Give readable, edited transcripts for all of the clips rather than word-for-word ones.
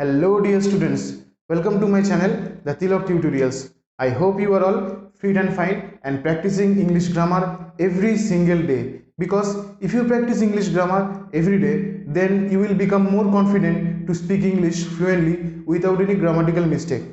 Hello dear students, welcome to my channel The Tilak Tutorials. I hope you are all fit and fine and practicing English grammar every single day, because if you practice English grammar every day, then you will become more confident to speak English fluently without any grammatical mistake.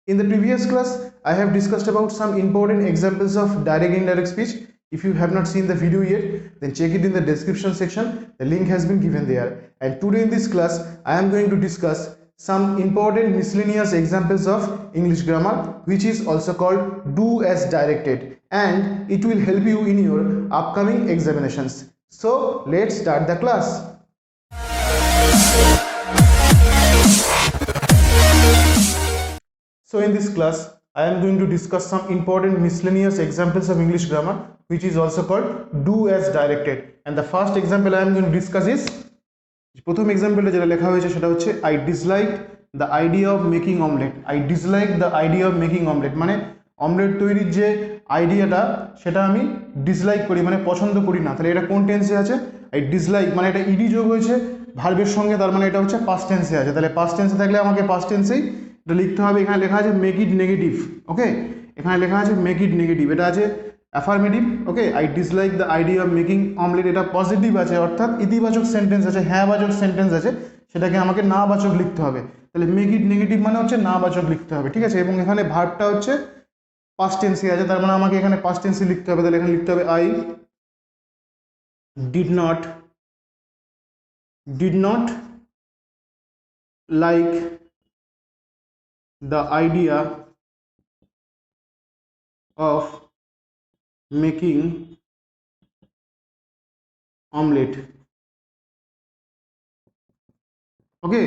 In the previous class, I have discussed about some important examples of direct and indirect speech. If you have not seen the video yet, then check it in the description section. The link has been given there. And today in this class, I am going to discuss some important miscellaneous examples of English grammar, which is also called do as directed, and it will help you in your upcoming examinations. So let's start the class. So in this class, I am going to discuss some important miscellaneous examples of English grammar, which is also called do as directed. And the first example I am going to discuss is, প্রথম এক্সাম্পলটা যেটা লেখা হয়েছে সেটা হচ্ছে I dislike the idea of making omelette. I dislike the idea of making omelette মানে omelette তৈরির যে আইডিয়াটা সেটা আমি ডিসলাইক করি, মানে পছন্দ করি না। তাহলে এটা কোন টেন্সে আছে? আই ডিসলাইক মানে এটা ইডি যোগ হয়েছে ভার্বের সঙ্গে, তার মানে এটা হচ্ছে পাস্ট টেন্সে আছে। তাহলে পাস্ট টেন্সে থাকলে আমাকে পাস্ট টেন্সেই এটা লিখতে হবে। এখানে লেখা আছে মেক ইট নেগেটিভ, ওকে, এখানে লেখা আছে মেক ইট নেগেটিভ, এটা আছে affirmative, okay. I dislike the idea of making omelette, এটা পজিটিভ আছে, অর্থাৎ ইতিবাচক সেন্টেন্স আছে, হ্যাঁবাচক সেন্টেন্স আছে, সেটাকে আমাকে না বাচক লিখতে হবে। তাহলে মেক ইট নেগেটিভ মানে হচ্ছে না বাচক লিখতে হবে, ঠিক আছে। এবং এখানে ভার্বটা হচ্ছে পাস্ট টেন্সে আছে, তার মানে আমাকে এখানে পাস্ট টেন্সে লিখতে হবে। তাহলে এখানে লিখতে হবে I did not like the idea of making omelette, okay.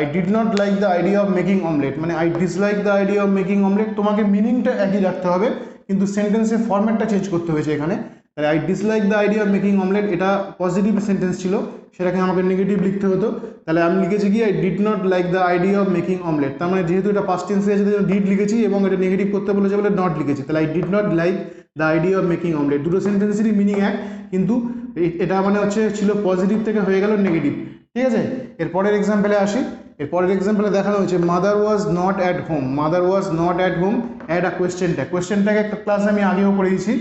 I did not like the idea of making omelette মানে I dislike the idea of making omelette। তোমাকে মিনিংটা একই রাখতে হবে, কিন্তু সেন্টেন্সের ফরম্যাটটা চেঞ্জ করতে হয়েছে এখানে। তাহলে I dislike the idea of making omelette, এটা পজিটিভ সেন্টেন্স ছিল, সেটাকে আমাকে নেগেটিভ লিখতে হতো। তাহলে আমি লিখেছি কি I did not like the idea of making omelette, তার মানে যেহেতু এটা পাস্ট টেন্সে আছে ডিড লিখেছি এবং এটা নেগেটিভ করতে বলেছে বলে নট লিখেছি। তাহলে I did not like the idea of making omelette, দুটো সেন্টেন্সেরই মিনিং এক, কিন্তু এটা মানে হচ্ছে ছিল পজিটিভ থেকে হয়ে গেল নেগেটিভ, ঠিক আছে। এরপরের এক্সাম্পলে আসি। এরপরের এক্সাম্পলে দেখানো হয়েছে mother was not at home. Mother was not at home, add a question tag. Question tag একটা ক্লাস আমি আগেও করিয়েছি,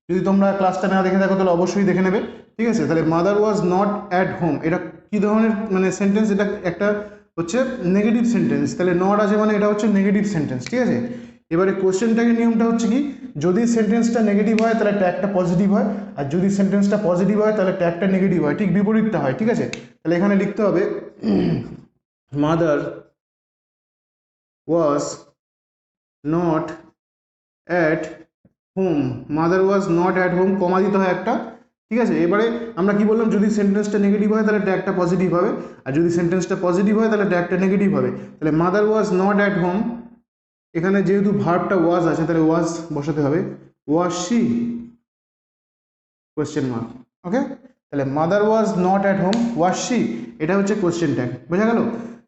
যদি তোমরা ক্লাসটা না দেখে থাকো তাহলে অবশ্যই দেখে নেবে, ঠিক আছে। তাহলে mother was not at home, এটা কী ধরনের মানে সেন্টেন্স? এটা একটা হচ্ছে নেগেটিভ সেন্টেন্স। তাহলে নট আছে মানে এটা হচ্ছে নেগেটিভ সেন্টেন্স, ঠিক আছে। এবারে কোয়েশ্চেন ট্যাগের নিয়মটা হচ্ছে কি, যদি সেন্টেন্সটা নেগেটিভ হয় তাহলে ট্যাগটা পজিটিভ হয়, আর যদি সেন্টেন্সটা পজিটিভ হয় তাহলে ট্যাগটা নেগেটিভ হয়, ঠিক বিপরীতটা হয়, ঠিক আছে। তাহলে এখানে লিখতে হবে mother was not at home. Mother was not at home, comma দিতে হয় একটা, ঠিক আছে। এবারে আমরা কি বললাম, যদি সেন্টেন্সটা নেগেটিভ হয় তাহলে ট্যাগটা পজিটিভ হবে, আর যদি সেন্টেন্সটা পজিটিভ হয় তাহলে ট্যাগটা নেগেটিভ হবে। তাহলে mother was not at home, এখানে যেহেতু ভার্বটা ওয়াজ আছে তাহলে ওয়াজ বসাতে হবে, ওয়াজ শি কোয়েশ্চেন মার্ক, ওকে। তাহলে mother was not at home was she, এটা হচ্ছে কোয়েশ্চেন ট্যাগ, বোঝা গেল।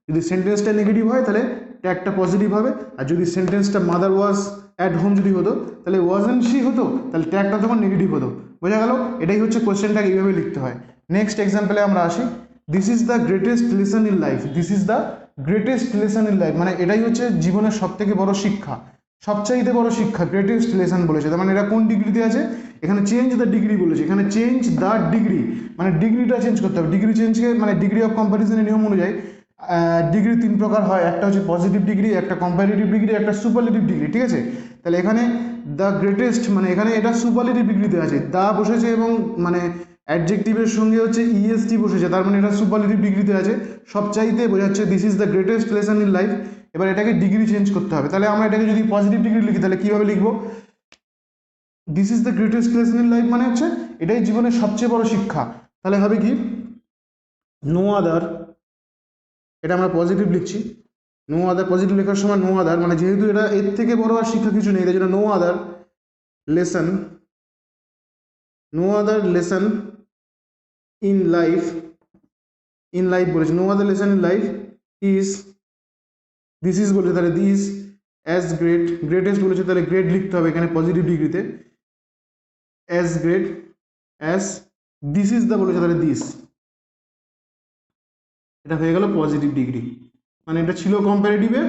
যদি সেন্টেন্সটা নেগেটিভ হয় তাহলে ট্যাগটা পজিটিভ হবে, আর যদি সেন্টেন্সটা মাদার ওয়াজ অ্যাট হোম যদি হতো তাহলে ওয়াজেন্ট শি হতো, তাহলে ট্যাগটা তখন নেগেটিভ হতো, বোঝা গেল। এটাই হচ্ছে কোয়েশ্চেন ট্যাগ, এইভাবে লিখতে হয়। নেক্সট এক্সাম্পলে আমরা আসি। This is the greatest lesson in life. This is the greatest lesson in life মানে এটাই হচ্ছে জীবনের সবথেকে বড় শিক্ষা, সবচাইতে বড় শিক্ষা, গ্রেটেস্ট লেসন বলেছে। তার মানে এটা কোন ডিগ্রিতে আছে? এখানে চেঞ্জ দ্য ডিগ্রি বলেছে, এখানে চেঞ্জ দ্য ডিগ্রি মানে ডিগ্রিটা চেঞ্জ করতে হবে। ডিগ্রি চেঞ্জকে মানে ডিগ্রি অফ কম্পারিজনের নিয়ম অনুযায়ী ডিগ্রি তিন প্রকার হয়, একটা হচ্ছে পজিটিভ ডিগ্রি, একটা কম্পারেটিভ ডিগ্রি, একটা সুপারলেটিভ ডিগ্রি, ঠিক আছে। তাহলে এখানে দ্য গ্রেটেস্ট মানে এখানে এটা সুপারলেটিভ ডিগ্রিতে আছে, দা বসেছে এবং মানে অ্যাডজেক্টিভের সঙ্গে হচ্ছে ইএসটি বসেছে, তার মানে এটা সুপারলেটিভ ডিগ্রিতে আছে, সবচাইতে বোঝাচ্ছে this is the greatest lesson in life. এবার এটাকে ডিগ্রি চেঞ্জ করতে হবে। তাহলে আমরা এটাকে যদি পজিটিভ ডিগ্রি লিখি তাহলে কীভাবে লিখবো? This is the greatest lesson in life মানে হচ্ছে এটাই জীবনের সবচেয়ে বড় শিক্ষা। তাহলে হবে কি, নো আদার, এটা আমরা পজিটিভ লিখছি, নো আদার, পজিটিভ লেখার সময় নো আদার মানে যেহেতু এটা এর থেকে বড় আর শিক্ষা কিছু নেই, তাই জন্য no other lesson, no other lesson in life, in life বলেছে, no other lesson in life is, this is বলেছে তাহলে দিস, অ্যাজ গ্রেট, গ্রেটেস্ট বলেছে তাহলে গ্রেট লিখতে হবে এখানে পজিটিভ ডিগ্রিতে, as great as, this is the বলেছে তাহলে দিস, এটা হয়ে গেল পজিটিভ ডিগ্রি, মানে এটা ছিল কম্পারেটিভে,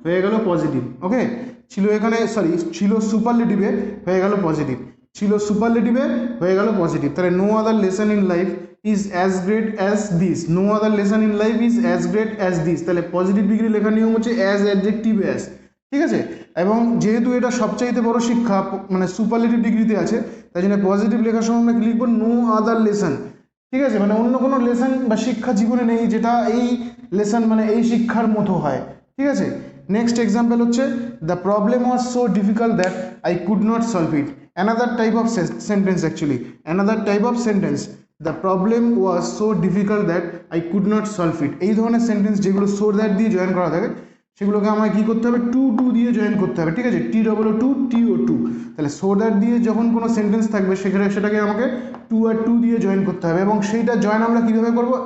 হয়ে গেল পজিটিভ। ওকে, ছিল এখানে সরি ছিল সুপারলেটিভে, হয়ে গেল পজিটিভ। ছিল সুপারলেটিভে, হয়ে গেল পজিটিভ। তাহলে no other lesson in life is as great as this, no other lesson in life is as great as this. তাহলে পজিটিভ ডিগ্রি লেখার নিয়ম হচ্ছে অ্যাজ, অ্যাডজেক্টিভ, অ্যাজ, ঠিক আছে। এবং যেহেতু এটা সবচাইতে বড় শিক্ষা, মানে সুপারলেটিভ ডিগ্রিতে আছে, তাই জন্য পজিটিভ লেখার সময় আমরা লিখবো নো আদার লেসন, ঠিক আছে। মানে অন্য কোনো লেসন বা শিক্ষা জীবনে নেই যেটা এই লেসন মানে এই শিক্ষার মতো হয়, ঠিক আছে। নেক্সট এক্সাম্পল হচ্ছে the problem was so difficult that I could not solve it. Another type of sentence actually, another type of sentence. The problem was so difficult that I could not solve ইট। এই ধরনের sentence যেগুলো so that দিয়ে join করা থাকে সেগুলোকে আমায় কী করতে হবে, টু দিয়ে জয়েন করতে হবে, ঠিক আছে। TOO2 তাহলে সো দ্যাট দিয়ে যখন কোনো সেন্টেন্স থাকবে সেটাকে আমাকে টু দিয়ে জয়েন করতে হবে। এবং সেইটা জয়েন আমরা কীভাবে করবো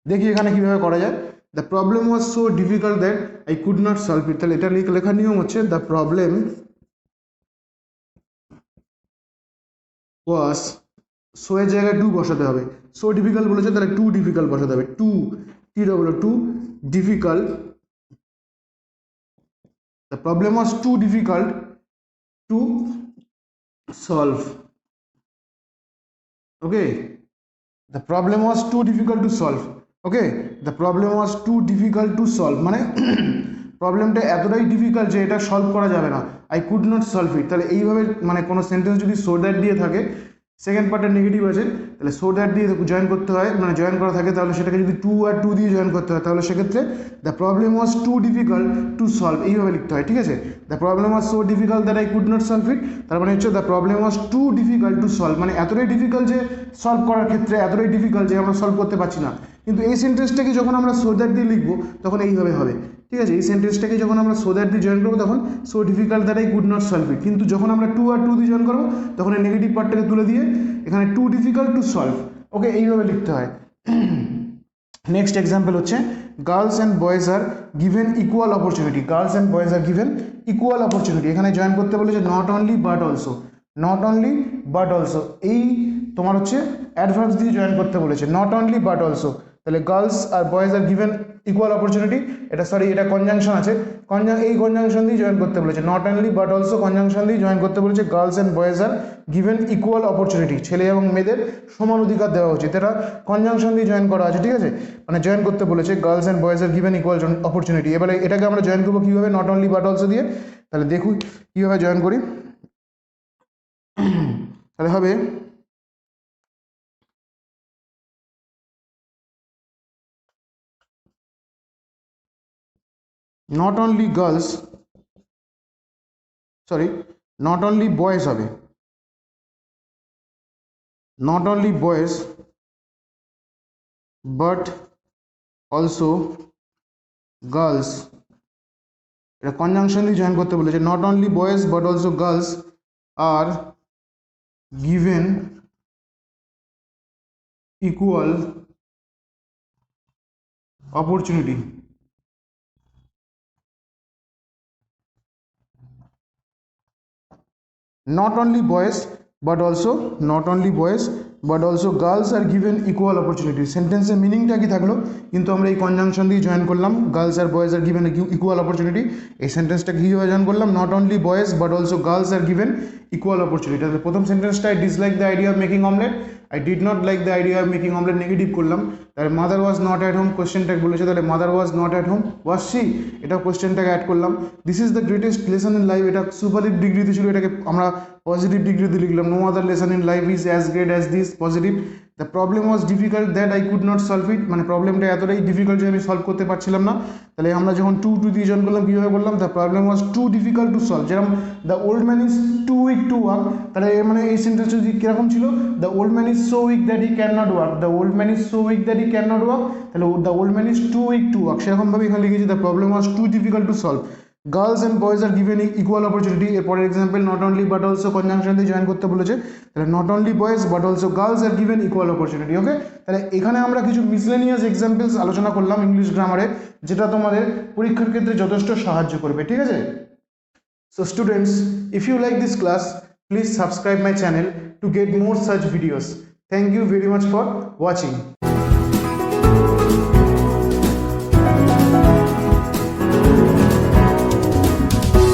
দেখি এখানে কীভাবে করা যায়। The problem was so difficult that I could not solve ইট। তাহলে এটা লেখার নিয়ম হচ্ছে দ্য প্রবলেম ওয়াজ, সো এর জায়গায় টু বসাতে হবে। সো ডিফিকাল্ট বলেছে তাহলে টু ডিফিকাল্ট বসাতে হবে। TOO2 difficult. The problem was too difficult to solve. Okay, the problem was too difficult to solve. Okay, the problem was too difficult to solve মানে প্রবলেমটা এতটাই ডিফিকাল্ট যে এটা সলভ করা যাবে না। I could not solve it। তাহলে এইভাবে মানে কোনো সেন্টেন্স যদি সো দ্যাট দিয়ে থাকে, সেকেন্ড পার্টের নেগেটিভ আছে, তাহলে সো দ্যাট দিয়ে জয়েন করতে হয়, মানে জয়েন করা থাকে, তাহলে সেটাকে যদি টু দিয়ে জয়েন করতে হয় তাহলে সেক্ষেত্রে the problem was too difficult to solve এইভাবে লিখতে হয়, ঠিক আছে। The problem was so difficult that I could not solve it, তার মানে হচ্ছে the problem was too difficult to solve, মানে এতটাই ডিফিকাল্ট যে সলভ করার ক্ষেত্রে এতটাই ডিফিকাল্ট যে আমরা সলভ করতে পারছি না। কিন্তু এই সেন্টেন্সটাকে যখন আমরা সো দ্যাট দিয়ে লিখবো তখন এইভাবে হবে, ঠিক আছে। এই সেন্টেন্সটাকে যখন আমরা সো দ্যাট দিয়ে জয়েন করবো তখন so difficult that I could not solve ইট। কিন্তু যখন আমরা টু দিয়ে জয়েন করবো তখন এই নেগেটিভ পার্টটাকে তুলে দিয়ে এখানে too difficult to solve, okay, এইভাবে লিখতে হয়। নেক্সট এক্সাম্পল হচ্ছে girls and boys are given equal opportunity. Girls and boys are given equal opportunity. এখানে জয়েন করতে বলেছে not only but also, not only but also. এই তোমার হচ্ছে অ্যাডভার্বস দিয়ে জয়েন করতে বলেছে, নট অনলি বাট অলসো। তাহলে গার্লস আর boys are given equal opportunity, এটা কনজাংশন আছে, এই কনজাংশন দিয়ে জয়েন করতে বলেছে, not only but also conjunction দিয়ে জয়েন করতে বলেছে। Girls and boys are given equal opportunity, ছেলে এবং মেয়েদের সমান অধিকার দেওয়া উচিত, এটা কনজাংশন দিয়ে জয়েন করা আছে, ঠিক আছে। মানে জয়েন করতে বলেছে girls and boys are given equal opportunity. এবারে এটাকে আমরা জয়েন করবো কীভাবে, নট অনলি বাট অলসো দিয়ে। তাহলে দেখুন কীভাবে জয়েন করি। তাহলে হবে not only girls, sorry, not only boys হবে, not only boys but also girls, এটা কনজাংশন দিয়ে জয়েন করতে বলেছে, not only boys but also girls are given equal opportunity. Not only boys but also girls are given equal opportunity. সেন্টেন্সের মিনিংটা কি থাকলো, কিন্তু আমরা এই কনজাংশন দিয়ে জয়েন করলাম, গার্লস আর boys are given equal opportunity. এই সেন্টেন্সটা কীভাবে জয়েন করলাম, not only boys but also girls are given equal opportunity. তাহলে প্রথম সেন্টেন্সটাই dislike the idea of making omelette, I did not like the idea of making omelette negative করলাম। তাহলে mother was not at home question tag বলেছে, তাহলে mother was not at home, was she, এটা question tag add করলাম। This is the greatest lesson in life, এটা superlative ডিগ্রিতে ছিল, এটাকে আমরা পজিটিভ ডিগ্রিতে লিখলাম। No other lesson in life is as great as this, positive. The problem was difficult that I could not solve it, মানে প্রবলেমটা এতটাই ডিফিকাল্ট যে আমি সলভ করতে পারছিলাম না। তাহলে আমরা যখন টু দিয়ে জয়েন করলাম কীভাবে করলাম, the problem was too difficult to solve. যেরকম the old man is too weak to work, তাহলে মানে এই সেন্টেন্সটা যদি কীরকম ছিল, the old man is so weak that he can not work, the old man is so weak that he can not work, তাহলে the old man is too weak to work. সেরকমভাবে এখানে লিখেছি the problem was too difficult to solve. Girls and boys are given equal opportunity, এরপরের example not only but also conjunction দিয়ে join করতে বলেছে, তাহলে not only boys but also girls are given equal opportunity. Okay, তাহলে এখানে আমরা কিছু miscellaneous examples আলোচনা করলাম ইংলিশ গ্রামারে, যেটা তোমাদের পরীক্ষার ক্ষেত্রে যথেষ্ট সাহায্য করবে, ঠিক আছে। So students, if you like this class, please subscribe my channel to get more such videos. Thank you very much for watching.